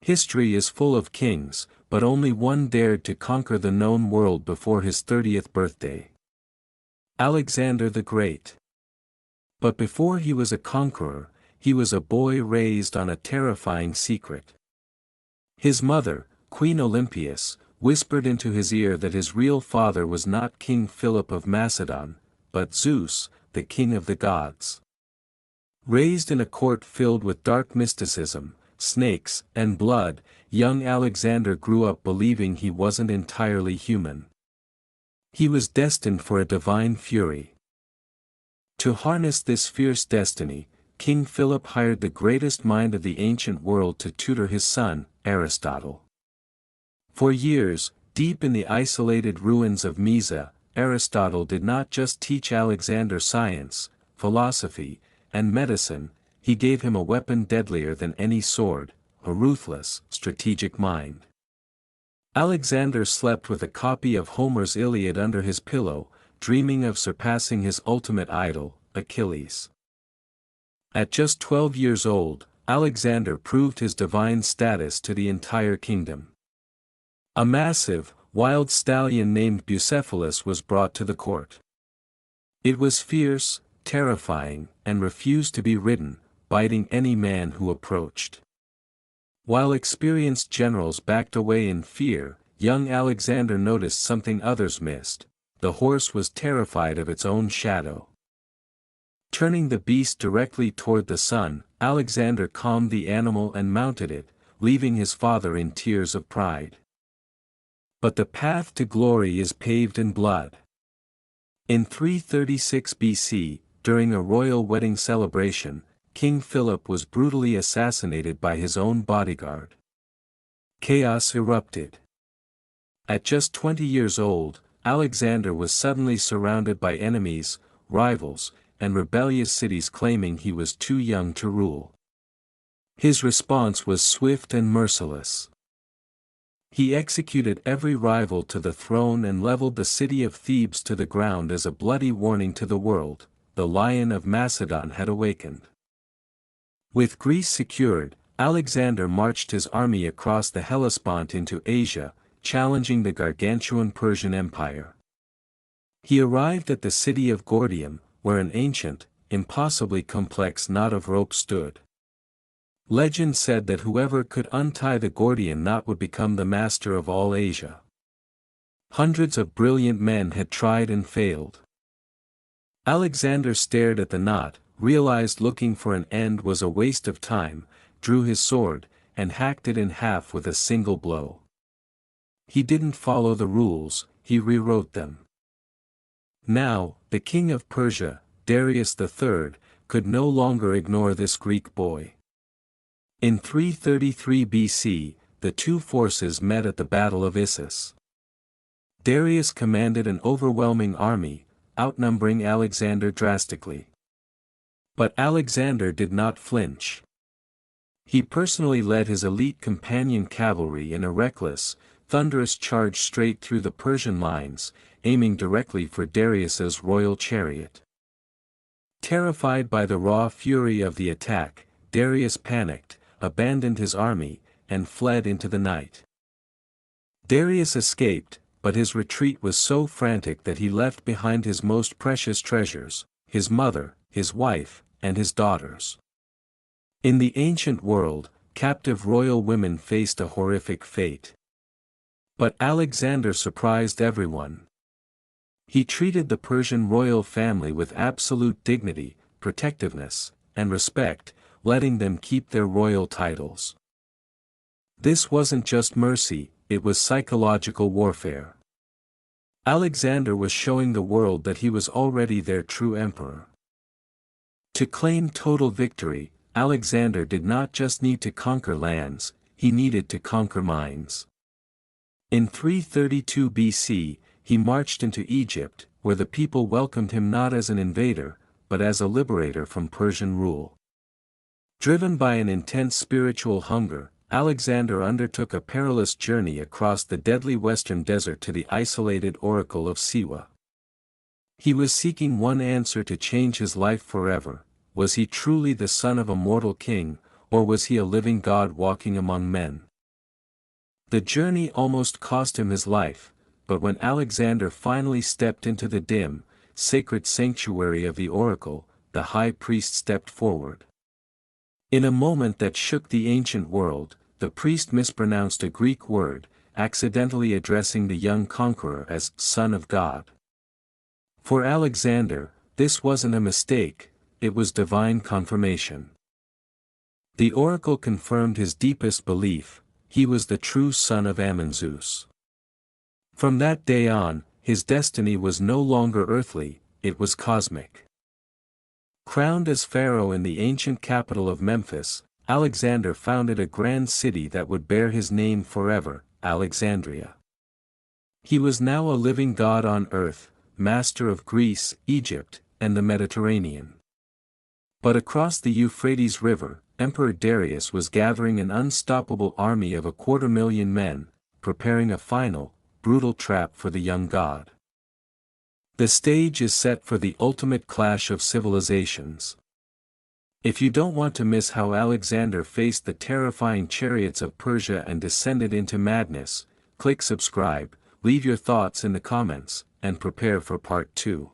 History is full of kings, but only one dared to conquer the known world before his 30th birthday. Alexander the Great. But before he was a conqueror, he was a boy raised on a terrifying secret. His mother, Queen Olympias, whispered into his ear that his real father was not King Philip of Macedon, but Zeus, the king of the gods. Raised in a court filled with dark mysticism, snakes, and blood, young Alexander grew up believing he wasn't entirely human. He was destined for a divine fury. To harness this fierce destiny, King Philip hired the greatest mind of the ancient world to tutor his son, Aristotle. For years, deep in the isolated ruins of Mysa, Aristotle did not just teach Alexander science, philosophy, and medicine, he gave him a weapon deadlier than any sword, a ruthless, strategic mind. Alexander slept with a copy of Homer's Iliad under his pillow, dreaming of surpassing his ultimate idol, Achilles. At just 12 years old, Alexander proved his divine status to the entire kingdom. A massive, wild stallion named Bucephalus was brought to the court. It was fierce, terrifying, and refused to be ridden, biting any man who approached. While experienced generals backed away in fear, young Alexander noticed something others missed: the horse was terrified of its own shadow. Turning the beast directly toward the sun, Alexander calmed the animal and mounted it, leaving his father in tears of pride. But the path to glory is paved in blood. In 336 BC, during a royal wedding celebration, King Philip was brutally assassinated by his own bodyguard. Chaos erupted. At just 20 years old, Alexander was suddenly surrounded by enemies, rivals, and rebellious cities claiming he was too young to rule. His response was swift and merciless. He executed every rival to the throne and leveled the city of Thebes to the ground as a bloody warning to the world: the Lion of Macedon had awakened. With Greece secured, Alexander marched his army across the Hellespont into Asia, challenging the gargantuan Persian Empire. He arrived at the city of Gordium, where an ancient, impossibly complex knot of rope stood. Legend said that whoever could untie the Gordian knot would become the master of all Asia. Hundreds of brilliant men had tried and failed. Alexander stared at the knot, realized looking for an end was a waste of time, drew his sword, and hacked it in half with a single blow. He didn't follow the rules, he rewrote them. Now, the king of Persia, Darius III, could no longer ignore this Greek boy. In 333 BC, the two forces met at the Battle of Issus. Darius commanded an overwhelming army, outnumbering Alexander drastically. But Alexander did not flinch. He personally led his elite companion cavalry in a reckless, thunderous charge straight through the Persian lines, aiming directly for Darius's royal chariot. Terrified by the raw fury of the attack, Darius panicked, abandoned his army, and fled into the night. Darius escaped, but his retreat was so frantic that he left behind his most precious treasures: his mother, his wife, and his daughters. In the ancient world, captive royal women faced a horrific fate. But Alexander surprised everyone. He treated the Persian royal family with absolute dignity, protectiveness, and respect, letting them keep their royal titles. This wasn't just mercy, it was psychological warfare. Alexander was showing the world that he was already their true emperor. To claim total victory, Alexander did not just need to conquer lands, he needed to conquer minds. In 332 BC, he marched into Egypt, where the people welcomed him not as an invader, but as a liberator from Persian rule. Driven by an intense spiritual hunger, Alexander undertook a perilous journey across the deadly western desert to the isolated Oracle of Siwa. He was seeking one answer to change his life forever: was he truly the son of a mortal king, or was he a living god walking among men? The journey almost cost him his life, but when Alexander finally stepped into the dim, sacred sanctuary of the oracle, the high priest stepped forward. In a moment that shook the ancient world, the priest mispronounced a Greek word, accidentally addressing the young conqueror as Son of God. For Alexander, this wasn't a mistake, it was divine confirmation. The oracle confirmed his deepest belief: he was the true son of Amun Zeus. From that day on, his destiny was no longer earthly, it was cosmic. Crowned as Pharaoh in the ancient capital of Memphis, Alexander founded a grand city that would bear his name forever, Alexandria. He was now a living god on earth, master of Greece, Egypt, and the Mediterranean. But across the Euphrates River, Emperor Darius was gathering an unstoppable army of 250,000 men, preparing a final, brutal trap for the young god. The stage is set for the ultimate clash of civilizations. If you don't want to miss how Alexander faced the terrifying chariots of Persia and descended into madness, click subscribe, leave your thoughts in the comments, and prepare for part 2.